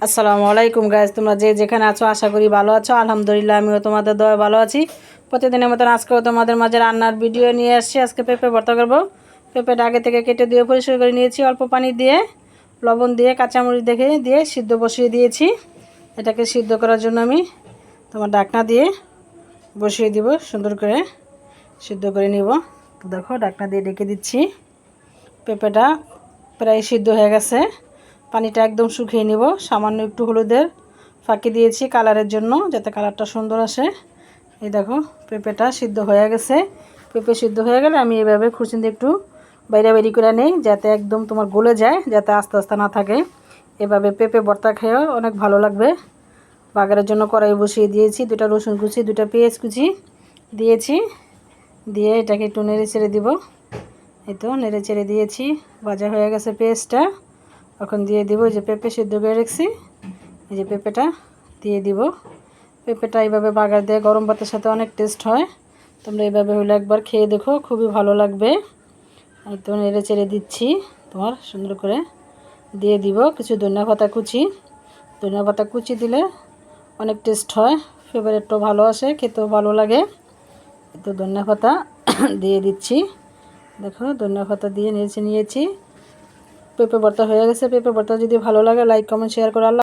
আসসালামু আলাইকুম গাইজ, তোমরা যে যেখানে আছো আশা করি ভালো আছো। আলহামদুলিল্লাহ আমিও তোমাদের দয়া ভালো আছি। প্রতিদিনের মতন আজকেও তোমাদের মাঝে রান্নার ভিডিও নিয়ে আসছি। আজকে পেঁপে ভর্তা করবো। পেঁপেটা আগে থেকে কেটে দিয়ে পরিষ্কার করে নিয়েছি, অল্প পানি দিয়ে লবণ দিয়ে কাঁচামরিচ দিয়ে সিদ্ধ বসিয়ে দিয়েছি। এটাকে সিদ্ধ করার জন্য আমি তোমার ঢাকনা দিয়ে বসিয়ে দিব, সুন্দর করে সিদ্ধ করে নিব। তো দেখো ঢাকনা দিয়ে ঢেকে দিচ্ছি। পেঁপেটা প্রায় সিদ্ধ হয়ে গেছে, পানিটা একদম শুকিয়ে নিব। সামান্য একটু হলুদের ফাঁকি দিয়েছি কালারের জন্য, যাতে কালারটা সুন্দর আসে। এই দেখো পেঁপেটা সিদ্ধ হয়ে গেছে। পেঁপে সিদ্ধ হয়ে গেলে আমি এভাবে খুরচিন দিয়ে একটু বাইরে করে নিই, যাতে একদম তোমার গলে যায়, যাতে আস্তে আস্তে না থাকে। এভাবে পেঁপে ভর্তা খেয়েও অনেক ভালো লাগবে। বাগারের জন্য কড়াই বসিয়ে দিয়েছি, 2টা রসুন কুচি 2টা পেঁয়াজ কুচি দিয়েছি, দিয়ে এটাকে একটু নেড়ে চেড়ে দিব। এই তো নেড়ে চেড়ে দিয়েছি, ভাজা হয়ে গেছে পেঁয়াজটা। এখন দিয়ে দিব যে পেঁপে সিদ্ধ করে রাখছি, এই যে পেঁপেটা দিয়ে দিব। পেঁপেটা এইভাবে বাগার দিয়ে গরম ভাতের সাথে অনেক টেস্ট হয়। তোমরা এইভাবে হলে একবার খেয়ে দেখো, খুবই ভালো লাগবে। এই তো নেড়ে চেড়ে দিচ্ছি, তোমার সুন্দর করে দিয়ে দিব কিছু ধনিয়া পাতা কুচি। ধনিয়া পাতা কুচি দিলে অনেক টেস্ট হয়, ফেভারিটও ভালো আসে, খেতেও ভালো লাগে। তো ধনিয়া পাতা দিয়ে দিচ্ছি। দেখো ধনিয়া পাতা দিয়ে নিয়েছি। পেঁপে ভর্তা হয়ে গেছে। পেঁপে ভর্তা যদি ভালো লাগে লাইক কমেন্ট শেয়ার করে আল্লাহ।